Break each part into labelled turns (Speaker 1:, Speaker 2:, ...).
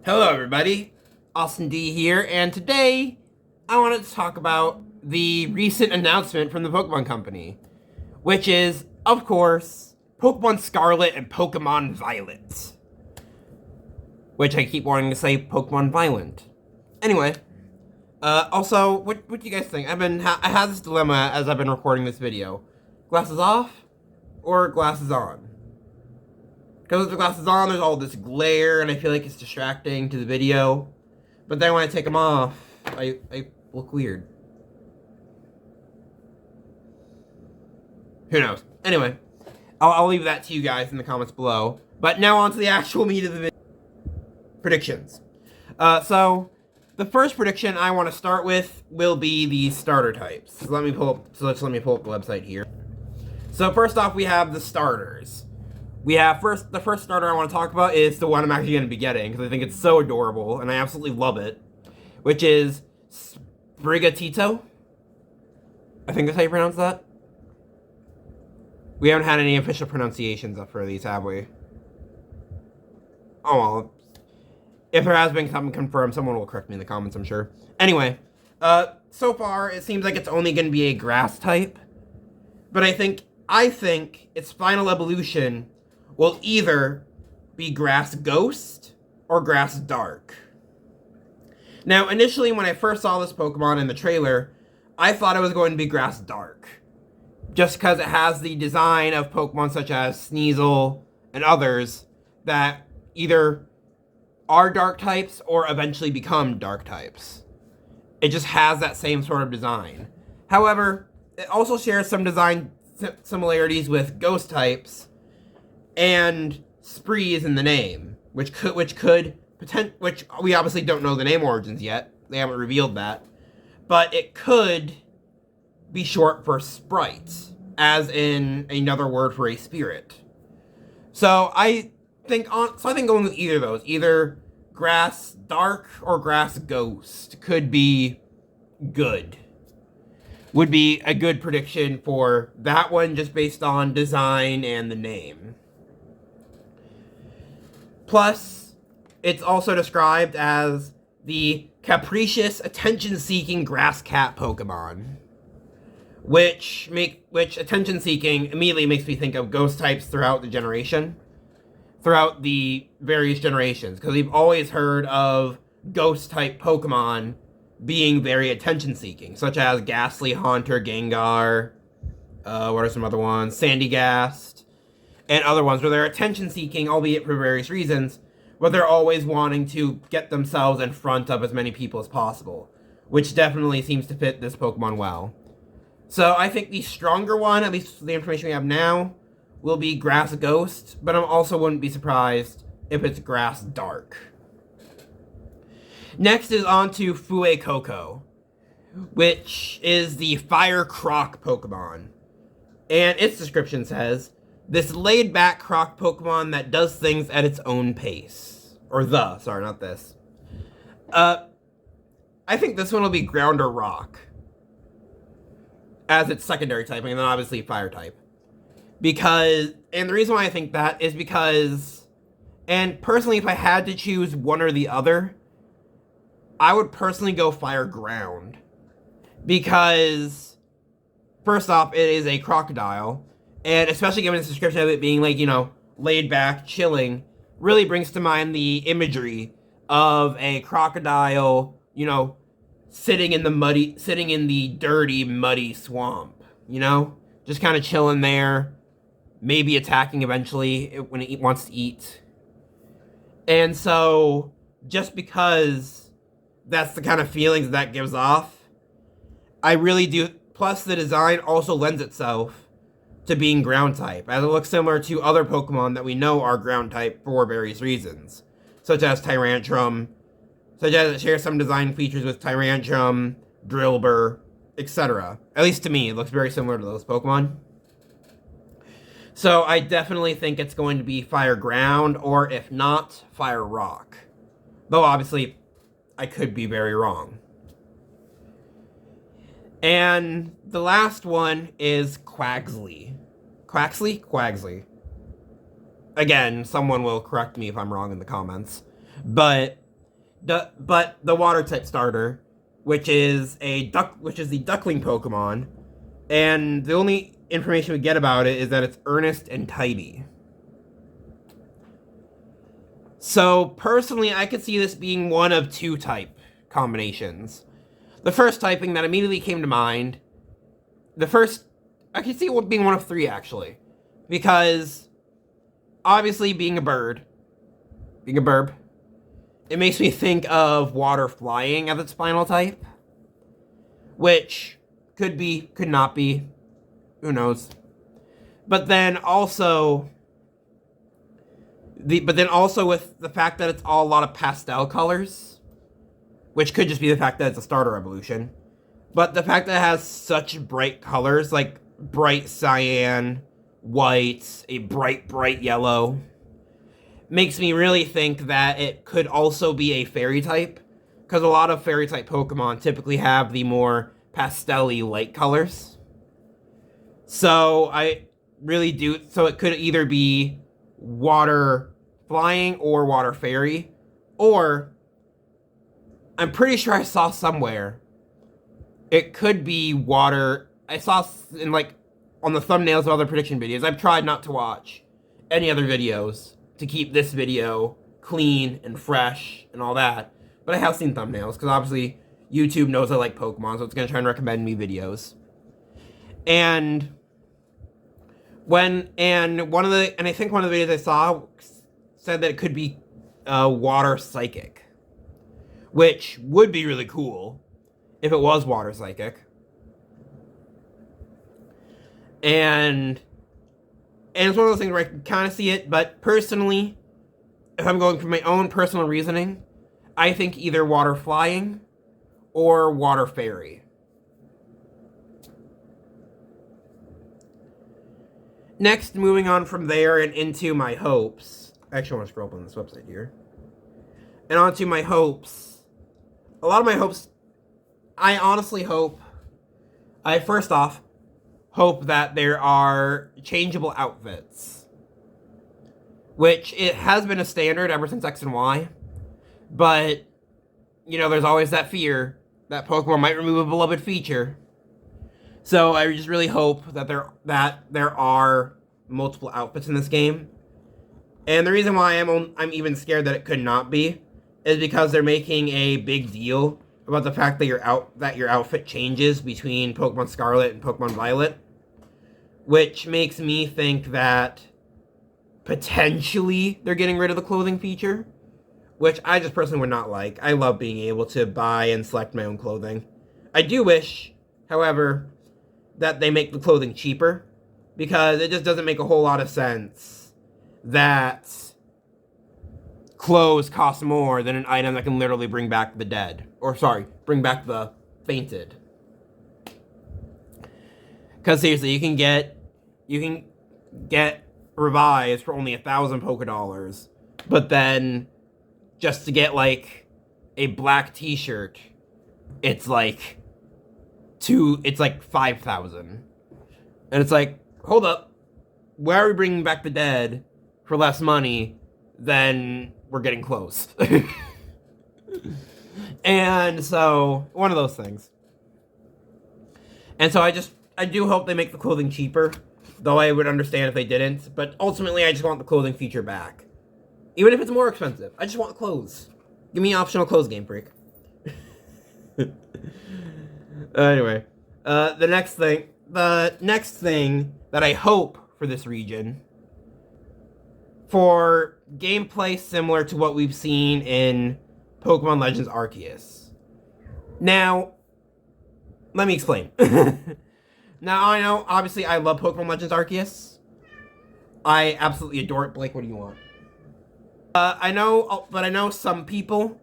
Speaker 1: Hello everybody, Austin D here, and today I wanted to talk about the recent announcement from the Pokemon Company, which is, of course, Pokemon Scarlet and Pokemon Violet. Which I keep wanting to say Pokemon Violent. Anyway, also, what do you guys think? I had this dilemma as I've been recording this video. Glasses off or glasses on? Because with the glasses on, there's all this glare, and I feel like it's distracting to the video. But then when I take them off, I look weird. Who knows? Anyway, I'll leave that to you guys in the comments below. But now on to the actual meat of the video. Predictions. So the first prediction I want to start with will be the starter types. So let me pull up the website here. So first off, we have the starters. We have the first starter I want to talk about is the one I'm actually going to be getting because I think it's so adorable and I absolutely love it, which is Sprigatito. I think that's how you pronounce that. We haven't had any official pronunciations up for these, have we? Oh well. If there has been something confirmed, someone will correct me in the comments, I'm sure. Anyway, so far it seems like it's only going to be a grass type, but I think its final evolution will either be Grass Ghost or Grass Dark. Now, initially when I first saw this Pokemon in the trailer, I thought it was going to be Grass Dark, just because it has the design of Pokemon such as Sneasel and others that either are Dark types or eventually become Dark types. It just has that same sort of design. However, it also shares some design similarities with Ghost types and Sprees in the name, which we obviously don't know the name origins yet. They haven't revealed that, but it could be short for Sprite, as in another word for a spirit. So I think going with either of those, either Grass Dark or Grass Ghost, could be good. Would be a good prediction for that one, just based on design and the name. Plus, it's also described as the capricious, attention-seeking grass cat Pokemon. Which attention-seeking immediately makes me think of ghost types throughout the various generations. Because we've always heard of ghost-type Pokemon being very attention-seeking, such as Ghastly, Haunter, Gengar, what are some other ones? Sandygast, and other ones where they're attention-seeking, albeit for various reasons, but they're always wanting to get themselves in front of as many people as possible, which definitely seems to fit this Pokemon well. So I think the stronger one, at least the information we have now, will be Grass Ghost, but I also wouldn't be surprised if it's Grass Dark. Next is on to Fue Coco, which is the Fire Croc Pokemon. And its description says, this laid-back croc Pokemon that does things at its own pace. Sorry, not this. I think this one will be Ground or Rock as its secondary typing, and then obviously Fire type. And the reason why I think that is because, and personally, if I had to choose one or the other, I would personally go Fire Ground. Because, first off, it is a crocodile. And especially given the description of it being like, laid back, chilling, really brings to mind the imagery of a crocodile, sitting in the dirty, muddy swamp, just kind of chilling there, maybe attacking eventually when it wants to eat. And so, just because that's the kind of feelings that gives off, I really do, plus the design also lends itself to being ground type, as it looks similar to other Pokemon that we know are ground type for various reasons, such as Tyrantrum, such as it shares some design features with Tyrantrum, Drillbur, etc. At least to me, it looks very similar to those Pokemon. So I definitely think it's going to be Fire Ground, or if not, Fire Rock. Though obviously, I could be very wrong. And the last one is Quagley. Quagley. Again, someone will correct me if I'm wrong in the comments. But but the water type starter, which is the duckling Pokemon, and the only information we get about it is that it's earnest and tidy. So personally, I could see this being one of two type combinations. The first typing that immediately came to mind, I could see it being one of three actually, because obviously being a burb, it makes me think of water flying as its final type, which could be, could not be, who knows. But then also with the fact that it's all a lot of pastel colors, which could just be the fact that it's a starter evolution, but the fact that it has such bright colors, like bright cyan, white, a bright yellow, makes me really think that it could also be a fairy type, because a lot of fairy type Pokemon typically have the more pastel-y light colors. So I really do, so it could either be water flying or water fairy, or I'm pretty sure I saw somewhere it could be water. I saw in on the thumbnails of other prediction videos. I've tried not to watch any other videos to keep this video clean and fresh and all that, but I have seen thumbnails because obviously YouTube knows I like Pokemon, so it's gonna try and recommend me videos. And I think one of the videos I saw said that it could be water psychic, which would be really cool if it was water psychic. And it's one of those things where I can kind of see it, but personally, if I'm going from my own personal reasoning, I think either water flying or water fairy. Next, moving on from there and into my hopes. I actually want to scroll up on this website here. And onto my hopes. A lot of my hopes, I honestly hope, first off, hope that there are changeable outfits. Which, it has been a standard ever since X and Y. But, there's always that fear that Pokemon might remove a beloved feature. So I just really hope that there are multiple outfits in this game. And the reason why I'm even scared that it could not be is because they're making a big deal about the fact that your outfit changes between Pokemon Scarlet and Pokemon Violet, which makes me think that potentially they're getting rid of the clothing feature, which I just personally would not like. I love being able to buy and select my own clothing. I do wish, however, that they make the clothing cheaper, because it just doesn't make a whole lot of sense that clothes cost more than an item that can literally bring back the dead. Or, sorry, bring back the fainted. Because seriously, you can get revised for only 1,000 Pokedollars, but then just to get a black t-shirt, it's like 5,000. And it's like, hold up, why are we bringing back the dead for less money than we're getting close? And so, one of those things. And so I do hope they make the clothing cheaper, though I would understand if they didn't, but ultimately I just want the clothing feature back. Even if it's more expensive, I just want clothes. Give me optional clothes, Game Freak. Anyway, the next thing that I hope for this region, for gameplay similar to what we've seen in Pokemon Legends Arceus. Now, let me explain. Now, I know, obviously, I love Pokemon Legends Arceus. I absolutely adore it. Blake, what do you want? I know some people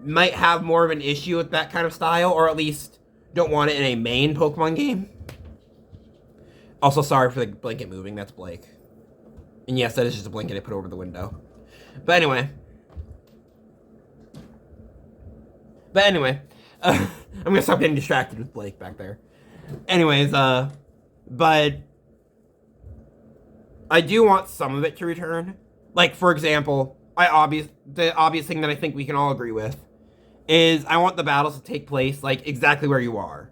Speaker 1: might have more of an issue with that kind of style, or at least don't want it in a main Pokemon game. Also, sorry for the blanket moving. That's Blake. And yes, that is just a blanket I put over the window. But anyway. I'm gonna stop getting distracted with Blake back there. Anyways, but I do want some of it to return. Like, for example, the obvious thing that I think we can all agree with is I want the battles to take place like exactly where you are.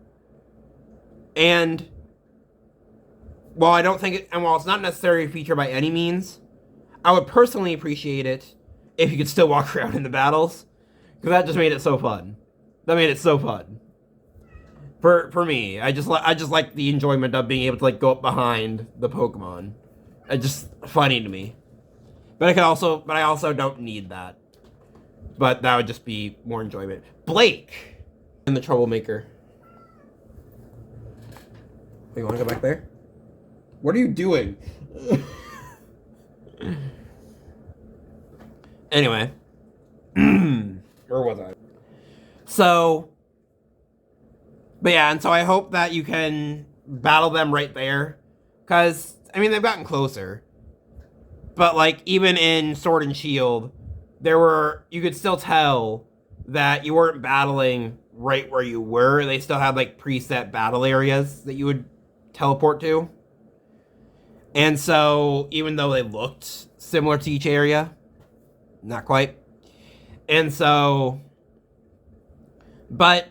Speaker 1: And while I don't think it, and while it's not necessarily a feature by any means, I would personally appreciate it if you could still walk around in the battles, because that just made it so fun. That made it so fun. For me, I just like the enjoyment of being able to like go up behind the Pokemon. It's just funny to me. But I also don't need that. But that would just be more enjoyment. Blake, and the troublemaker. You want to go back there? What are you doing? Anyway. Where was I? So, but yeah, and so I hope that you can battle them right there. Because, I mean, they've gotten closer. But, like, even in Sword and Shield, you could still tell that you weren't battling right where you were. They still had, like, preset battle areas that you would teleport to. And so, even though they looked similar to each area, not quite. And so, but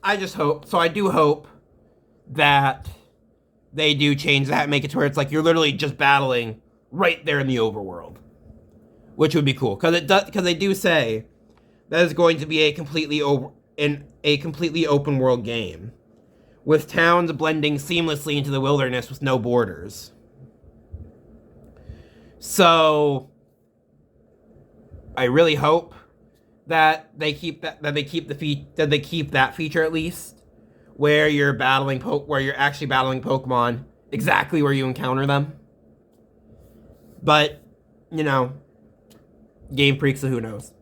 Speaker 1: I do hope that they do change that and make it to where it's like you're literally just battling right there in the overworld, which would be cool. Because they do say that it's going to be a completely open world game, with towns blending seamlessly into the wilderness with no borders. So I really hope that they keep that feature at least, where you're actually battling Pokemon exactly where you encounter them. But, you know, Game Freak, so who knows.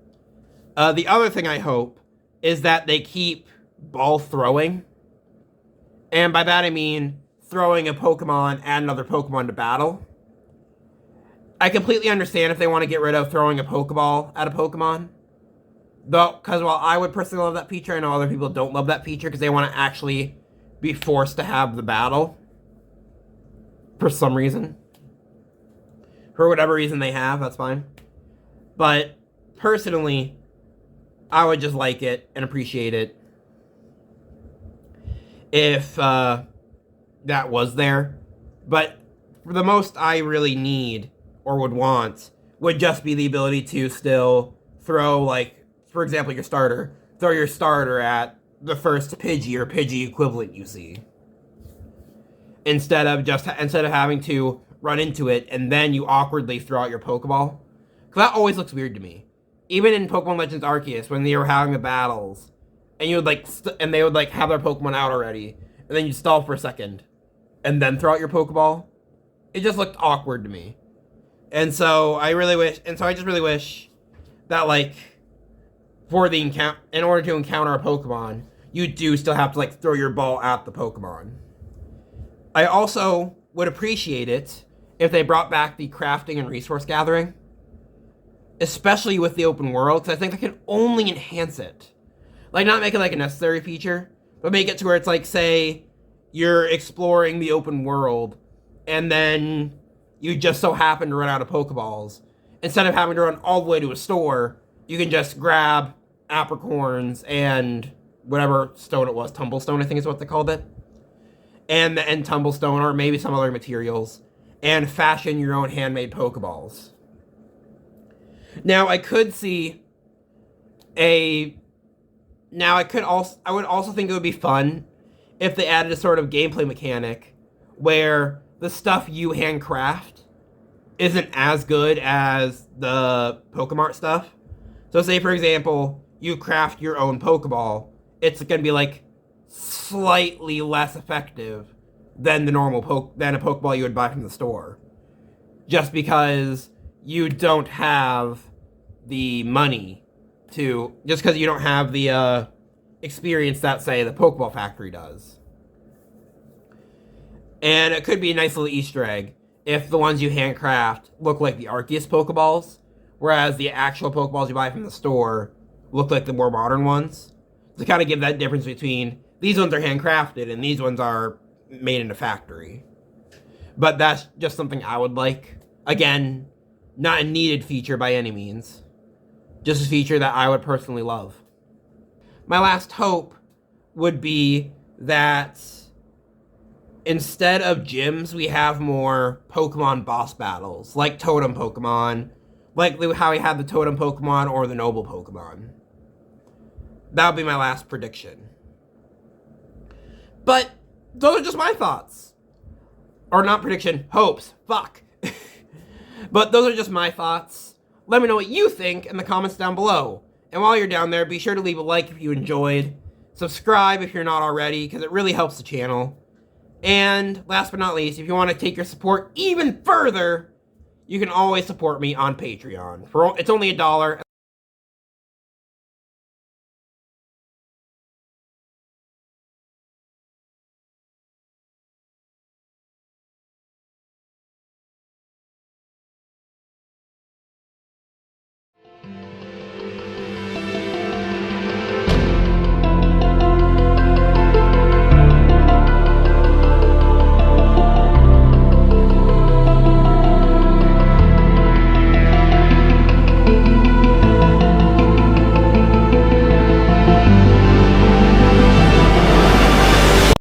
Speaker 1: The other thing I hope is that they keep ball throwing. And by that I mean throwing a Pokemon at another Pokemon to battle. I completely understand if they want to get rid of throwing a Pokeball at a Pokemon. Though, because while I would personally love that feature, I know other people don't love that feature because they want to actually be forced to have the battle. For some reason. For whatever reason they have, that's fine. But, personally, I would just like it and appreciate it if that was there. But, for the most I really need or would want would just be the ability to still throw, like, for example, throw your starter at the first Pidgey or Pidgey equivalent you see, instead of having to run into it and then you awkwardly throw out your Pokeball. Because that always looks weird to me. Even in Pokemon Legends Arceus, when they were having the battles, and you would and they would like have their Pokemon out already, and then you'd stall for a second, and then throw out your Pokeball. It just looked awkward to me. And so I just really wish that, like, in order to encounter a Pokemon, you do still have to, like, throw your ball at the Pokemon. I also would appreciate it if they brought back the crafting and resource gathering, especially with the open world, because I think that can only enhance it. Like, not make it, like, a necessary feature, but make it to where it's, like, say, you're exploring the open world, and then you just so happen to run out of Pokeballs. Instead of having to run all the way to a store, you can just grab apricorns and whatever stone it was, Tumblestone I think is what they called it, and Tumblestone or maybe some other materials, and fashion your own handmade Pokeballs. Now I would also think it would be fun if they added a sort of gameplay mechanic where the stuff you handcraft isn't as good as the Pokemart stuff. So say, for example, you craft your own Pokeball, it's going to be, like, slightly less effective than a Pokeball you would buy from the store. Just because you don't have the money just because you don't have the experience that, say, the Pokeball factory does. And it could be a nice little Easter egg if the ones you handcraft look like the Arceus Pokeballs, whereas the actual Pokeballs you buy from the store look like the more modern ones. To kind of give that difference between these ones are handcrafted and these ones are made in a factory. But that's just something I would like. Again, not a needed feature by any means. Just a feature that I would personally love. my last hope would be that instead of gyms, we have more Pokemon boss battles, like Totem Pokemon, like how we had the Totem Pokemon or the Noble Pokemon. That would be my last prediction. But those are just my thoughts. Or not prediction, hopes. Fuck. But those are just my thoughts. Let me know what you think in the comments down below. And while you're down there, be sure to leave a like if you enjoyed. Subscribe if you're not already, because it really helps the channel. And last but not least, if you want to take your support even further, you can always support me on Patreon. It's only $1.